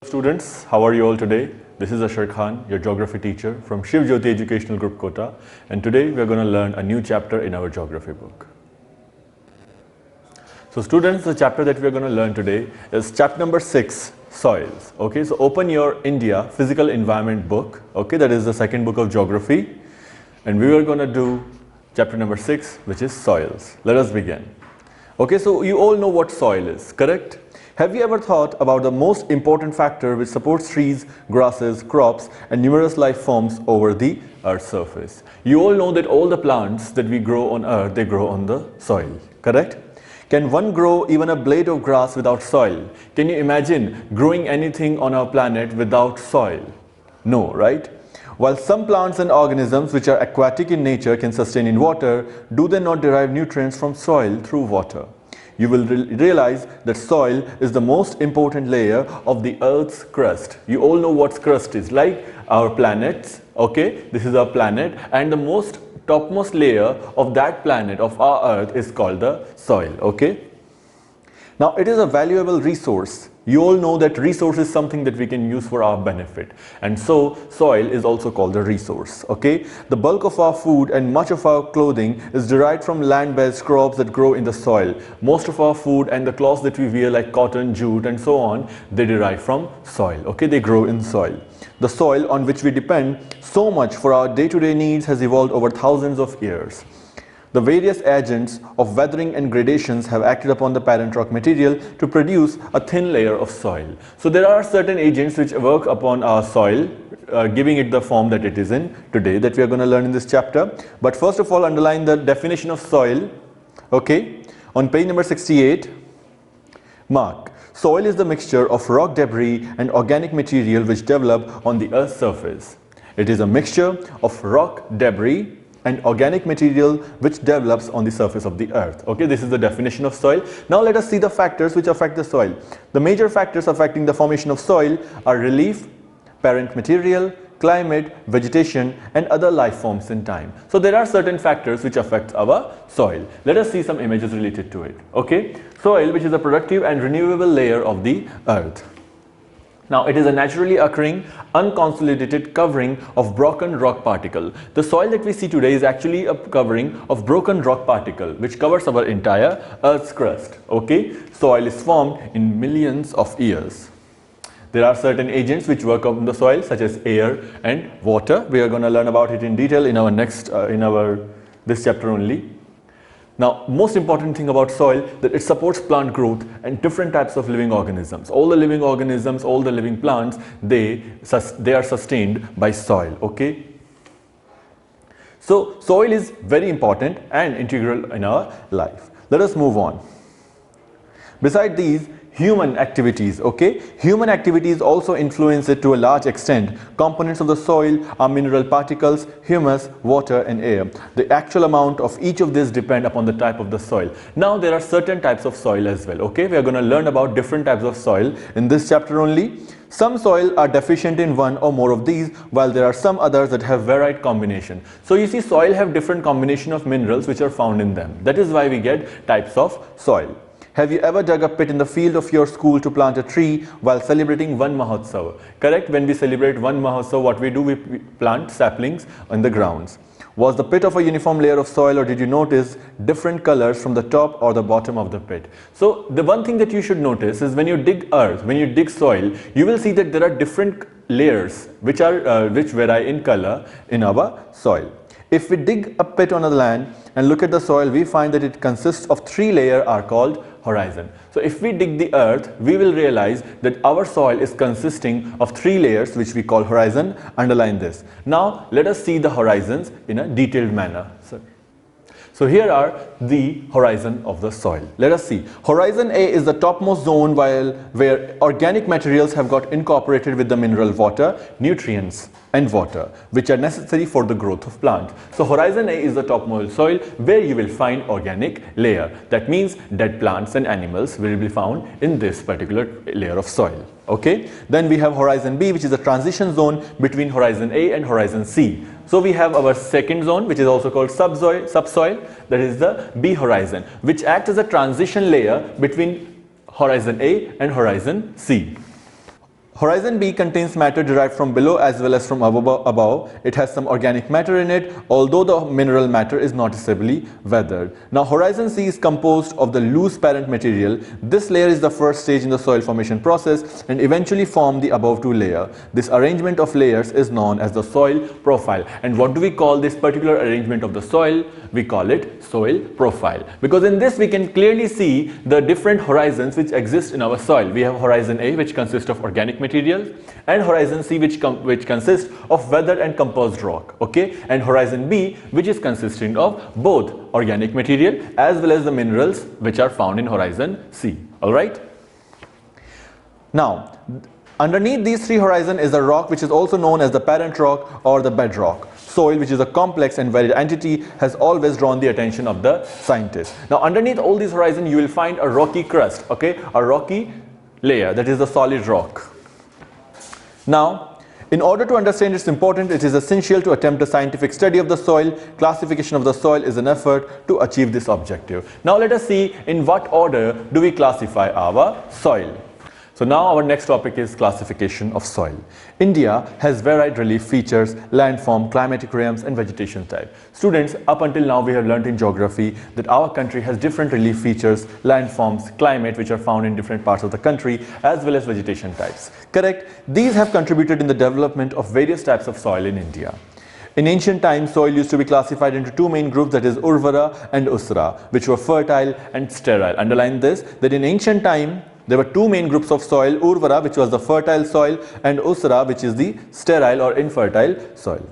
Students, how are you all today? This is Ashar Khan, your geography teacher from Shiv Jyoti Educational Group Kota, and today we are going to learn a new chapter in our geography book. So students, the chapter that we are going to learn today is chapter number 6, soils. Okay, so open your India physical environment book. Okay, that is the second book of geography, and we are going to do chapter number 6, which is soils. Let us begin. Okay, so you all know what soil is, correct? Have you ever thought about the most important factor which supports trees, grasses, crops and numerous life forms over the earth's surface? You all know that all the plants that we grow on earth, they grow on the soil, correct? Can one grow even a blade of grass without soil? Can you imagine growing anything on our planet without soil? No, right? While some plants and organisms which are aquatic in nature can sustain in water, do they not derive nutrients from soil through water? You will realize that soil is the most important layer of the Earth's crust. You all know what crust is, like our planets, okay? This is our planet, and the topmost layer of that planet, of our Earth, is called the soil, okay? Now, it is a valuable resource. You all know that resource is something that we can use for our benefit, and so soil is also called a resource, okay? The bulk of our food and much of our clothing is derived from land-based crops that grow in the soil. Most of our food and the clothes that we wear, like cotton, jute and so on, they derive from soil, okay? They grow in soil. The soil on which we depend so much for our day-to-day needs has evolved over thousands of years. The various agents of weathering and gradations have acted upon the parent rock material to produce a thin layer of soil. So there are certain agents which work upon our soil, giving it the form that it is in today, that we are going to learn in this chapter. But first of all, underline the definition of soil, okay? On page number 68, mark. Soil is the mixture of rock debris and organic material which develop on the Earth's surface. It is a mixture of rock debris and organic material which develops on the surface of the earth. Okay, this is the definition of soil. Now let us see the factors which affect the soil. The major factors affecting the formation of soil are relief, parent material, climate, vegetation and other life forms in time. So there are certain factors which affect our soil. Let us see some images related to it. Okay, soil, which is a productive and renewable layer of the earth. Now, it is a naturally occurring, unconsolidated covering of broken rock particle. The soil that we see today is actually a covering of broken rock particle which covers our entire Earth's crust. Okay, soil is formed in millions of years. There are certain agents which work on the soil, such as air and water. We are going to learn about it in detail in our this chapter only. Now, most important thing about soil, that it supports plant growth and different types of living organisms. All the living organisms, all the living plants, they are sustained by soil, okay? So, soil is very important and integral in our life. Let us move on. Beside these, human activities, okay? Human activities also influence it to a large extent. Components of the soil are mineral particles, humus, water and air. The actual amount of each of these depend upon the type of the soil. Now there are certain types of soil as well, okay? We are going to learn about different types of soil in this chapter only. Some soil are deficient in one or more of these, while there are some others that have varied combination. So you see, soil have different combination of minerals which are found in them. That is why we get types of soil. Have you ever dug a pit in the field of your school to plant a tree while celebrating Van Mahotsav? Correct? When we celebrate Van Mahotsav, what we do, we plant saplings on the grounds. Was the pit of a uniform layer of soil, or did you notice different colors from the top or the bottom of the pit? So the one thing that you should notice is when you dig earth, when you dig soil, you will see that there are different layers which vary in color in our soil. If we dig a pit on the land and look at the soil, we find that it consists of 3 layers are called horizon. So if we dig the earth, we will realize that our soil is consisting of 3 layers which we call horizon. Underline this. Now let us see the horizons in a detailed manner. So here are the horizon of the soil. Let us see. Horizon A is the topmost zone where organic materials have got incorporated with the mineral water, nutrients and water, which are necessary for the growth of plants. So horizon A is the topmost soil where you will find organic layer. That means dead plants and animals will be found in this particular layer of soil. Okay. Then we have horizon B, which is a transition zone between horizon A and horizon C. So we have our second zone, which is also called subsoil, that is the B horizon, which acts as a transition layer between horizon A and horizon C. Horizon B contains matter derived from below as well as from above. It has some organic matter in it, although the mineral matter is noticeably weathered. Now horizon C is composed of the loose parent material. This layer is the first stage in the soil formation process and eventually form the above two layers. This arrangement of layers is known as the soil profile. And what do we call this particular arrangement of the soil? We call it soil profile. Because in this we can clearly see the different horizons which exist in our soil. We have horizon A, which consists of organic materials, and horizon C, which consists of weathered and composed rock, okay, and horizon B, which is consisting of both organic material as well as the minerals which are found in horizon C. All right. Now underneath these three horizons is a rock which is also known as the parent rock or the bedrock. Soil, which is a complex and varied entity, has always drawn the attention of the scientists. Now underneath all these horizons you will find a rocky crust, okay, a rocky layer, that is the solid rock. Now, in order to understand its importance, it is essential to attempt a scientific study of the soil. Classification of the soil is an effort to achieve this objective. Now let us see in what order do we classify our soil. So now our next topic is classification of soil. India has varied relief features, landform, climatic realms and vegetation type. Students, up until now we have learnt in geography that our country has different relief features, landforms, climate which are found in different parts of the country as well as vegetation types. Correct? These have contributed in the development of various types of soil in India. In ancient times, soil used to be classified into two main groups, that is Urvara and Usra, which were fertile and sterile. Underline this, that in ancient time, there were two main groups of soil, Urvara, which was the fertile soil, and Usra, which is the sterile or infertile soil.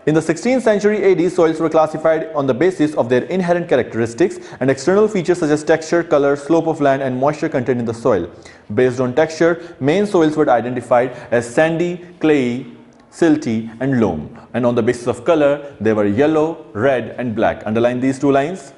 In the 16th century AD, soils were classified on the basis of their inherent characteristics and external features such as texture, color, slope of land and moisture content in the soil. Based on texture, main soils were identified as sandy, clayey, silty and loam. And on the basis of color, they were yellow, red and black. Underline these two lines.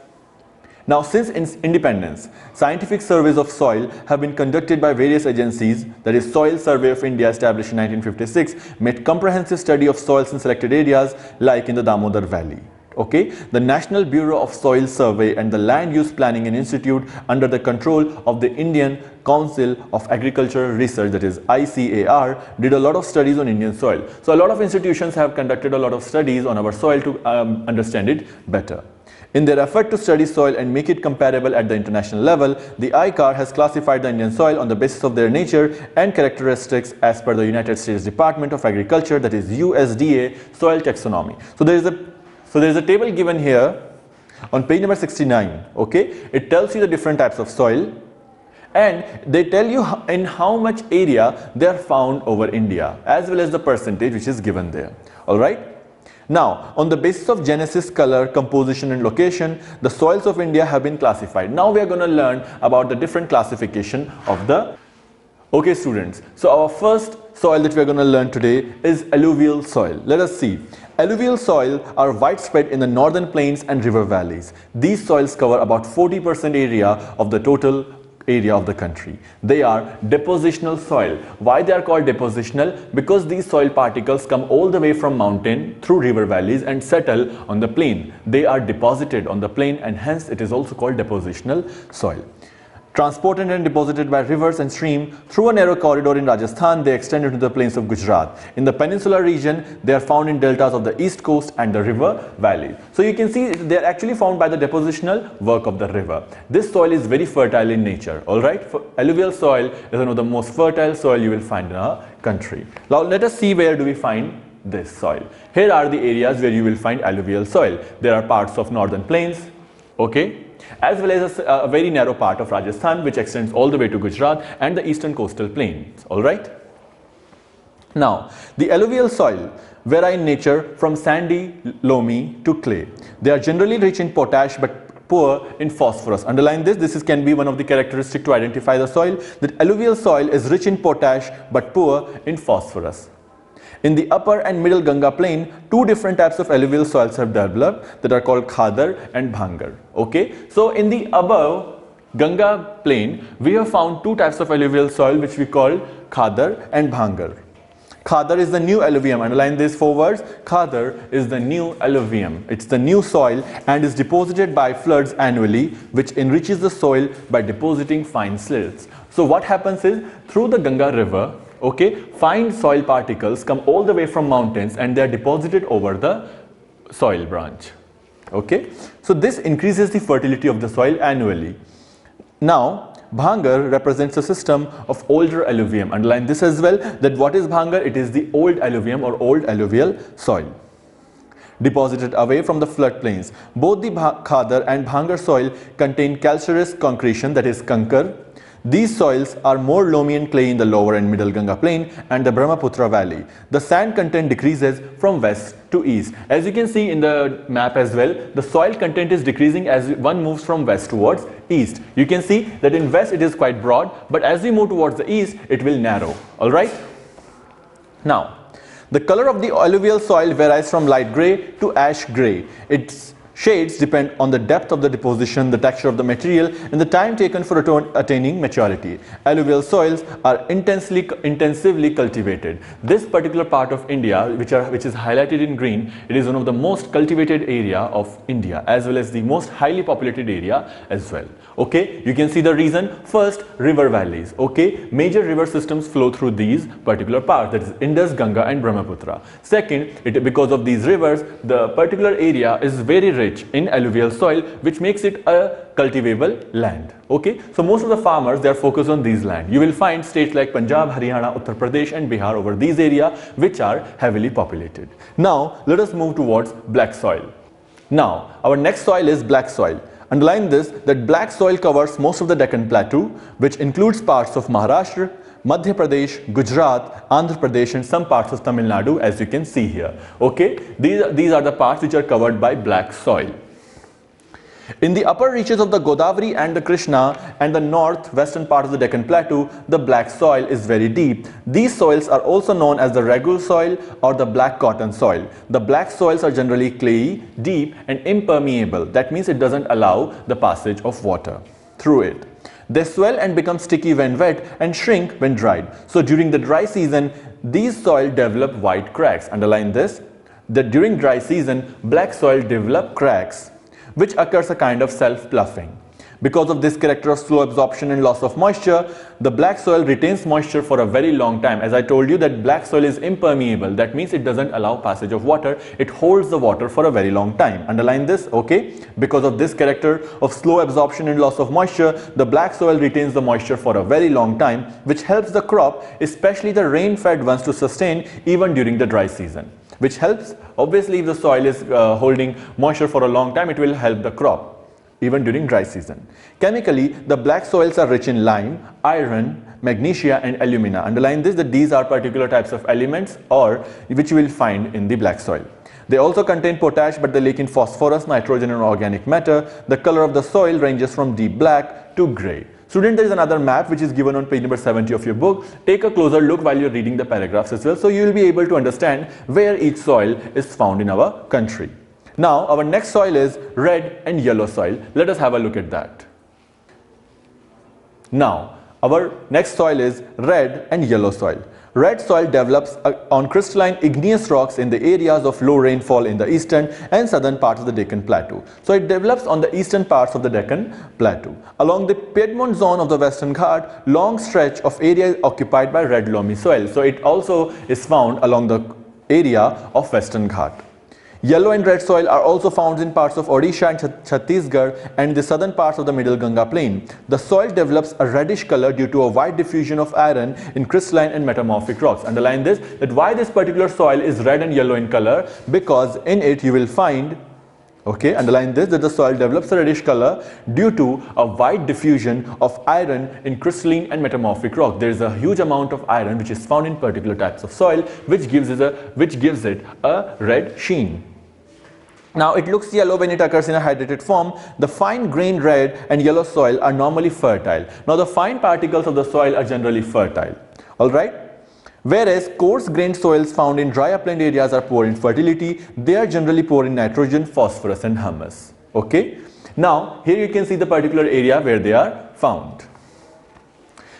Now, since independence, scientific surveys of soil have been conducted by various agencies, that is Soil Survey of India established in 1956, made comprehensive study of soils in selected areas like in the Damodar Valley. Okay, the National Bureau of Soil Survey and the Land Use Planning and Institute under the control of the Indian Council of Agricultural Research, that is ICAR, did a lot of studies on Indian soil. So a lot of institutions have conducted a lot of studies on our soil to understand it better. In their effort to study soil and make it comparable at the international level, the ICAR has classified the Indian soil on the basis of their nature and characteristics as per the United States Department of Agriculture, that is USDA soil taxonomy. So there is a table given here on page number 69. Okay, it tells you the different types of soil and they tell you in how much area they are found over India as well as the percentage which is given there. All right. Now, on the basis of genesis, color, composition and location, the soils of India have been classified. Now we are going to learn about the different classification of the... Okay students, so our first soil that we are going to learn today is alluvial soil. Let us see. Alluvial soil are widespread in the northern plains and river valleys. These soils cover about 40% area of the total area of the country. They are depositional soil. Why they are called depositional? Because these soil particles come all the way from mountain through river valleys and settle on the plain. They are deposited on the plain and hence it is also called depositional soil. Transported and deposited by rivers and streams through a narrow corridor in Rajasthan, they extend into the plains of Gujarat. In the peninsular region, they are found in deltas of the east coast and the river valleys. So you can see they are actually found by the depositional work of the river. This soil is very fertile in nature. Alright, alluvial soil is one of the most fertile soil you will find in our country. Now let us see where do we find this soil. Here are the areas where you will find alluvial soil. There are parts of northern plains, okay, as well as a very narrow part of Rajasthan which extends all the way to Gujarat and the eastern coastal plains. Alright. Now, the alluvial soil vary in nature from sandy, loamy to clay. They are generally rich in potash but poor in phosphorus. Underline this, can be one of the characteristics to identify the soil, that alluvial soil is rich in potash but poor in phosphorus. In the upper and middle Ganga plain, two different types of alluvial soils have developed that are called Khadar and Bhangar. Okay, so in the above Ganga plain, we have found two types of alluvial soil which we call Khadar and Bhangar. Khadar is the new alluvium. Underline these 4 words. Khadar is the new alluvium. It's the new soil and is deposited by floods annually, which enriches the soil by depositing fine silts. So what happens is, through the Ganga river, Okay, fine soil particles come all the way from mountains and they are deposited over the soil branch. Okay, so this increases the fertility of the soil annually. Now, Bhangar represents a system of older alluvium. Underline this as well, that what is Bhangar? It is the old alluvium or old alluvial soil deposited away from the floodplains. Both the Khadar and Bhangar soil contain calcareous concretion, that is kankar. These soils are more loamy and clay in the lower and middle Ganga plain and the Brahmaputra valley. The sand content decreases from west to east. As you can see in the map as well, the soil content is decreasing as one moves from west towards east. You can see that in west it is quite broad, but as we move towards the east, it will narrow. Alright? Now, the color of the alluvial soil varies from light grey to ash grey. Its shades depend on the depth of the deposition, the texture of the material, and the time taken for attaining maturity. Alluvial soils are intensively cultivated. This particular part of India, which is highlighted in green, it is one of the most cultivated area of India, as well as the most highly populated area as well. Okay, you can see the reason. First, river valleys. Okay, major river systems flow through these particular parts, that is Indus, Ganga and Brahmaputra. Second, because of these rivers, the particular area is very rich in alluvial soil, which makes it a cultivable land. Okay, so most of the farmers, they are focused on these land. You will find states like Punjab, Haryana, Uttar Pradesh and Bihar over these areas, which are heavily populated. Now, let us move towards black soil. Now, our next soil is black soil. Underline this, that black soil covers most of the Deccan Plateau, which includes parts of Maharashtra, Madhya Pradesh, Gujarat, Andhra Pradesh and some parts of Tamil Nadu, as you can see here. Okay, these are the parts which are covered by black soil. In the upper reaches of the Godavari and the Krishna and the northwestern part of the Deccan Plateau, the black soil is very deep. These soils are also known as the Ragul soil or the black cotton soil. The black soils are generally clayey, deep and impermeable. That means it doesn't allow the passage of water through it. They swell and become sticky when wet and shrink when dried. So during the dry season, these soil develop white cracks. Underline this, that during dry season, black soil develop cracks, which occurs a kind of self-ploughing. Because of this character of slow absorption and loss of moisture, the black soil retains moisture for a very long time. As I told you that black soil is impermeable, that means it doesn't allow passage of water, it holds the water for a very long time. Underline this, okay? Because of this character of slow absorption and loss of moisture, the black soil retains the moisture for a very long time, which helps the crop, especially the rain-fed ones, to sustain even during the dry season. Which helps, obviously if the soil is holding moisture for a long time, it will help the crop even during dry season. Chemically, the black soils are rich in lime, iron, magnesia and alumina. Underline this, that these are particular types of elements or which you will find in the black soil. They also contain potash, but they lack in phosphorus, nitrogen and organic matter. The color of the soil ranges from deep black to grey. Student, there is another map which is given on page number 70 of your book. Take a closer look while you are reading the paragraphs as well, so you will be able to understand where each soil is found in our country. Now, our next soil is red and yellow soil. Let us have a look at that. Now, our next soil is red and yellow soil. Red soil develops on crystalline igneous rocks in the areas of low rainfall in the eastern and southern parts of the Deccan Plateau. So it develops on the eastern parts of the Deccan Plateau. Along the Piedmont zone of the Western Ghat, long stretch of area is occupied by red loamy soil. So it also is found along the area of Western Ghat. Yellow and red soil are also found in parts of Odisha and Chhattisgarh and the southern parts of the middle Ganga plain. The soil develops a reddish color due to a wide diffusion of iron in crystalline and metamorphic rocks. Underline this, that why this particular soil is red and yellow in color, because in it you will find, okay, underline this, that the soil develops a reddish color due to a wide diffusion of iron in crystalline and metamorphic rock. There is a huge amount of iron which is found in particular types of soil, which gives it a red sheen. Now, it looks yellow when it occurs in a hydrated form. The fine-grained red and yellow soil are normally fertile. Now, the fine particles of the soil are generally fertile. Alright? Whereas coarse-grained soils found in dry upland areas are poor in fertility. They are generally poor in nitrogen, phosphorus and humus. Okay? Now, here you can see the particular area where they are found.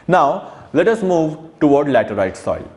Now, let us move toward laterite soil.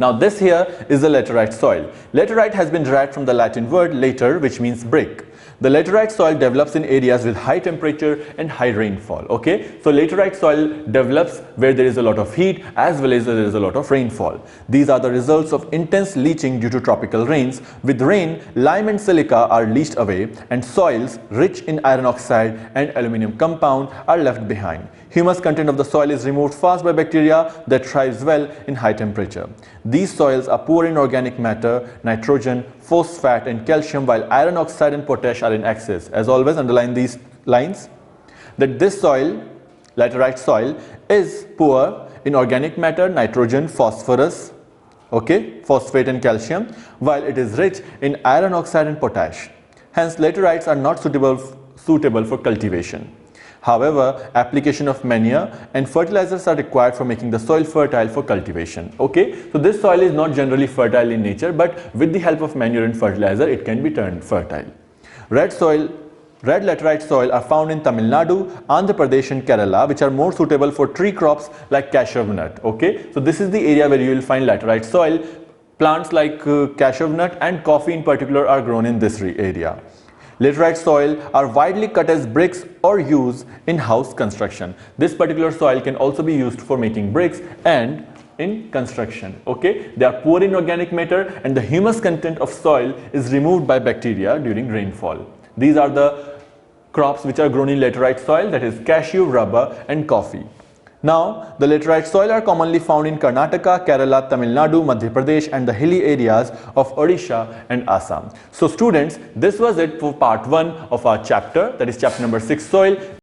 Now this here is the laterite soil. Laterite has been derived from the Latin word later, which means brick. The laterite soil develops in areas with high temperature and high rainfall. Okay, so laterite soil develops where there is a lot of heat as well as there is a lot of rainfall. These are the results of intense leaching due to tropical rains. With rain, lime and silica are leached away and soils rich in iron oxide and aluminum compound are left behind. Humus content of the soil is removed fast by bacteria that thrives well in high temperature. These soils are poor in organic matter, nitrogen, phosphate and calcium, while iron oxide and potash are in excess. As always, underline these lines that this soil, laterite soil, is poor in organic matter, nitrogen, phosphorus, okay, phosphate and calcium, while it is rich in iron oxide and potash. Hence, laterites are not suitable for cultivation. However, application of manure and fertilizers are required for making the soil fertile for cultivation. Okay, so this soil is not generally fertile in nature, but with the help of manure and fertilizer, it can be turned fertile. Red laterite soil are found in Tamil Nadu, Andhra Pradesh and Kerala, which are more suitable for tree crops like cashew nut. Okay, so this is the area where you will find laterite soil. Plants like cashew nut and coffee in particular are grown in this area. Laterite soil are widely cut as bricks or used in house construction. This particular soil can also be used for making bricks and in construction. Okay, they are poor in organic matter and the humus content of soil is removed by bacteria during rainfall. These are the crops which are grown in laterite soil, that is cashew, rubber and coffee. Now, the laterite soil are commonly found in Karnataka, Kerala, Tamil Nadu, Madhya Pradesh and the hilly areas of Odisha and Assam. So students, this was it for part 1 of our chapter, that is chapter number 6, soil.